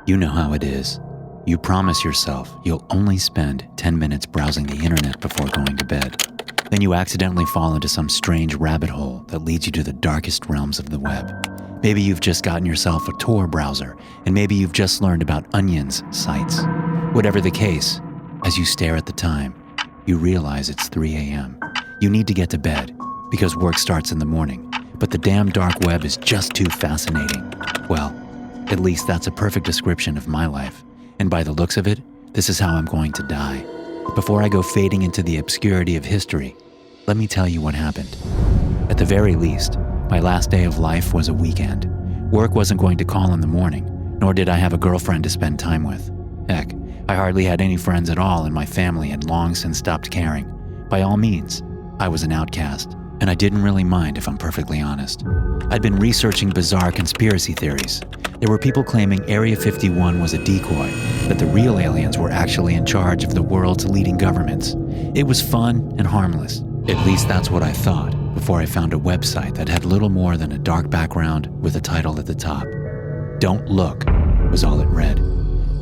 You know how it is. You promise yourself you'll only spend 10 minutes browsing the internet before going to bed. Then you accidentally fall into some strange rabbit hole that leads you to the darkest realms of the web. Maybe you've just gotten yourself a Tor browser, and maybe you've just learned about Onion's sites. Whatever the case, as you stare at the time, you realize it's 3 a.m. You need to get to bed, because work starts in the morning, but the damn dark web is just too fascinating. Well, at least that's a perfect description of my life, and by the looks of it, this is how I'm going to die. Before I go fading into the obscurity of history, let me tell you what happened. At the very least, my last day of life was a weekend. Work wasn't going to call in the morning, nor did I have a girlfriend to spend time with. Heck, I hardly had any friends at all, and my family had long since stopped caring. By all means, I was an outcast, and I didn't really mind if I'm perfectly honest. I'd been researching bizarre conspiracy theories. There were people claiming Area 51 was a decoy, that the real aliens were actually in charge of the world's leading governments. It was fun and harmless. At least that's what I thought, before I found a website that had little more than a dark background with a title at the top. "Don't look" was all it read.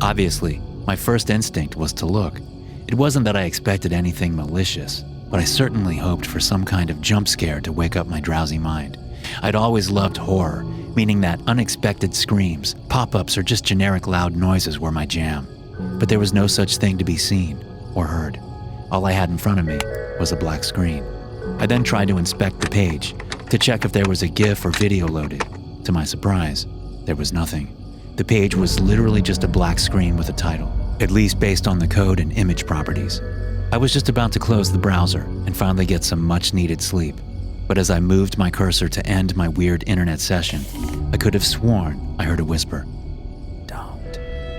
Obviously, my first instinct was to look. It wasn't that I expected anything malicious, but I certainly hoped for some kind of jump scare to wake up my drowsy mind. I'd always loved horror, meaning that unexpected screams, pop-ups, or just generic loud noises were my jam. But there was no such thing to be seen or heard. All I had in front of me was a black screen. I then tried to inspect the page to check if there was a GIF or video loaded. To my surprise, there was nothing. The page was literally just a black screen with a title, at least based on the code and image properties. I was just about to close the browser and finally get some much-needed sleep. But as I moved my cursor to end my weird internet session, I could have sworn I heard a whisper. "Don't,"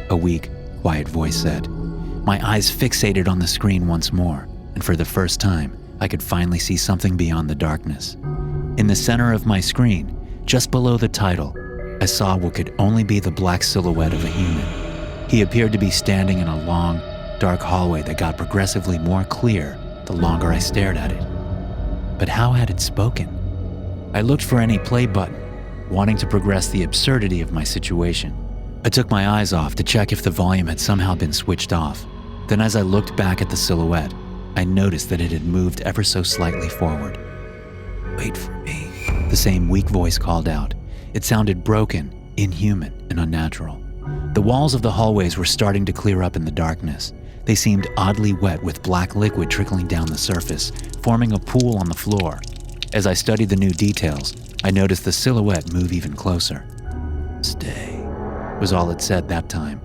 a weak, quiet voice said. My eyes fixated on the screen once more, and for the first time, I could finally see something beyond the darkness. In the center of my screen, just below the title, I saw what could only be the black silhouette of a human. He appeared to be standing in a long, dark hallway that got progressively more clear the longer I stared at it. But how had it spoken? I looked for any play button, wanting to progress the absurdity of my situation. I took my eyes off to check if the volume had somehow been switched off. Then as I looked back at the silhouette, I noticed that it had moved ever so slightly forward. "Wait for me," the same weak voice called out. It sounded broken, inhuman, and unnatural. The walls of the hallways were starting to clear up in the darkness. They seemed oddly wet with black liquid trickling down the surface, forming a pool on the floor. As I studied the new details, I noticed the silhouette move even closer. "Stay," was all it said that time.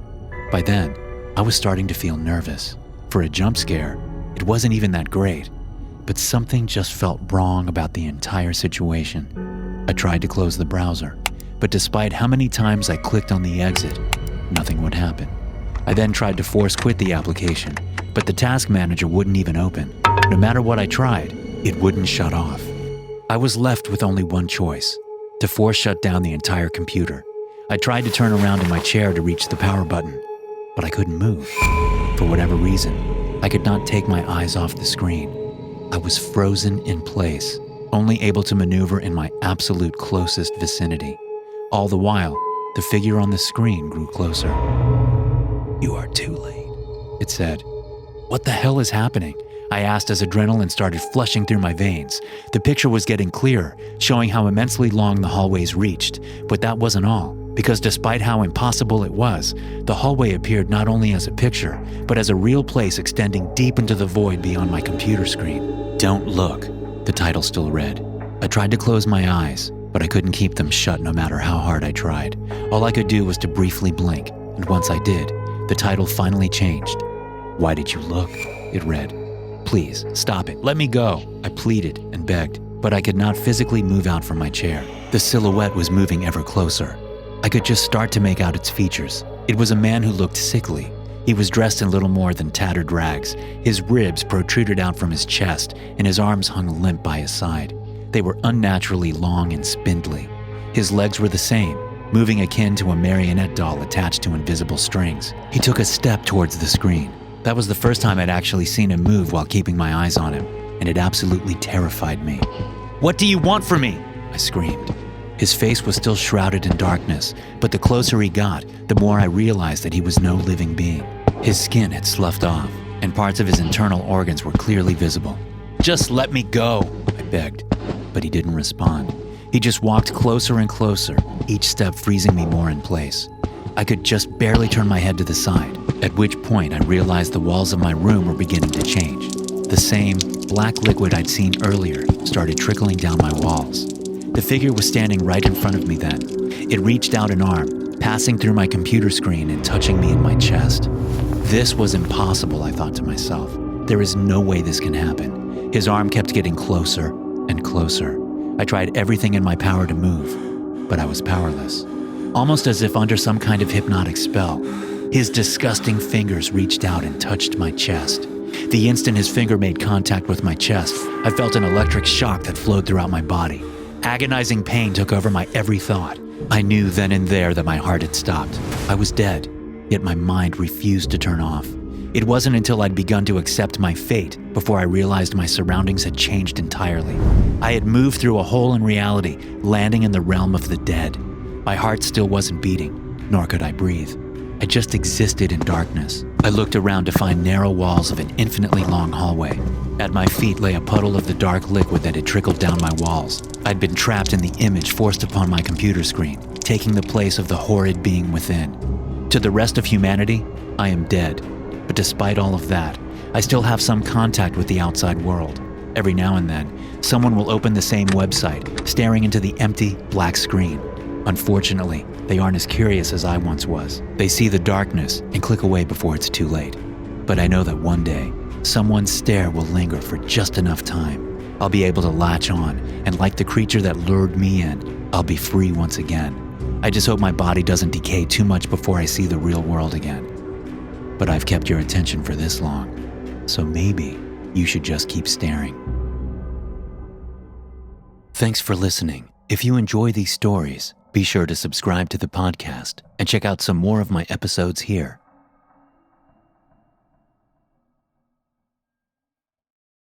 By then, I was starting to feel nervous. For a jump scare, it wasn't even that great, but something just felt wrong about the entire situation. I tried to close the browser, but despite how many times I clicked on the exit, nothing would happen. I then tried to force quit the application, but the task manager wouldn't even open. No matter what I tried, it wouldn't shut off. I was left with only one choice: to force shut down the entire computer. I tried to turn around in my chair to reach the power button, but I couldn't move. For whatever reason, I could not take my eyes off the screen. I was frozen in place, only able to maneuver in my absolute closest vicinity. All the while, the figure on the screen grew closer. "You are too late," it said. "What the hell is happening?" I asked as adrenaline started flushing through my veins. The picture was getting clearer, showing how immensely long the hallways reached. But that wasn't all, because despite how impossible it was, the hallway appeared not only as a picture, but as a real place extending deep into the void beyond my computer screen. "Don't look," the title still read. I tried to close my eyes, but I couldn't keep them shut no matter how hard I tried. All I could do was to briefly blink, and once I did, the title finally changed. "Why did you look?" it read. "Please, stop it. Let me go," I pleaded and begged, but I could not physically move out from my chair. The silhouette was moving ever closer. I could just start to make out its features. It was a man who looked sickly. He was dressed in little more than tattered rags. His ribs protruded out from his chest, and his arms hung limp by his side. They were unnaturally long and spindly. His legs were the same, moving akin to a marionette doll attached to invisible strings. He took a step towards the screen. That was the first time I'd actually seen him move while keeping my eyes on him, and it absolutely terrified me. "What do you want from me?" I screamed. His face was still shrouded in darkness, but the closer he got, the more I realized that he was no living being. His skin had sloughed off, and parts of his internal organs were clearly visible. "Just let me go," I begged, but he didn't respond. He just walked closer and closer, each step freezing me more in place. I could just barely turn my head to the side, at which point I realized the walls of my room were beginning to change. The same black liquid I'd seen earlier started trickling down my walls. The figure was standing right in front of me then. It reached out an arm, passing through my computer screen and touching me in my chest. This was impossible, I thought to myself. There is no way this can happen. His arm kept getting closer and closer. I tried everything in my power to move, but I was powerless. Almost as if under some kind of hypnotic spell, his disgusting fingers reached out and touched my chest. The instant his finger made contact with my chest, I felt an electric shock that flowed throughout my body. Agonizing pain took over my every thought. I knew then and there that my heart had stopped. I was dead, yet my mind refused to turn off. It wasn't until I'd begun to accept my fate before I realized my surroundings had changed entirely. I had moved through a hole in reality, landing in the realm of the dead. My heart still wasn't beating, nor could I breathe. I just existed in darkness. I looked around to find narrow walls of an infinitely long hallway. At my feet lay a puddle of the dark liquid that had trickled down my walls. I'd been trapped in the image forced upon my computer screen, taking the place of the horrid being within. To the rest of humanity, I am dead. But despite all of that, I still have some contact with the outside world. Every now and then, someone will open the same website, staring into the empty, black screen. Unfortunately, they aren't as curious as I once was. They see the darkness and click away before it's too late. But I know that one day, someone's stare will linger for just enough time. I'll be able to latch on, and like the creature that lured me in, I'll be free once again. I just hope my body doesn't decay too much before I see the real world again. But I've kept your attention for this long, so maybe you should just keep staring. Thanks for listening. If you enjoy these stories, be sure to subscribe to the podcast and check out some more of my episodes here.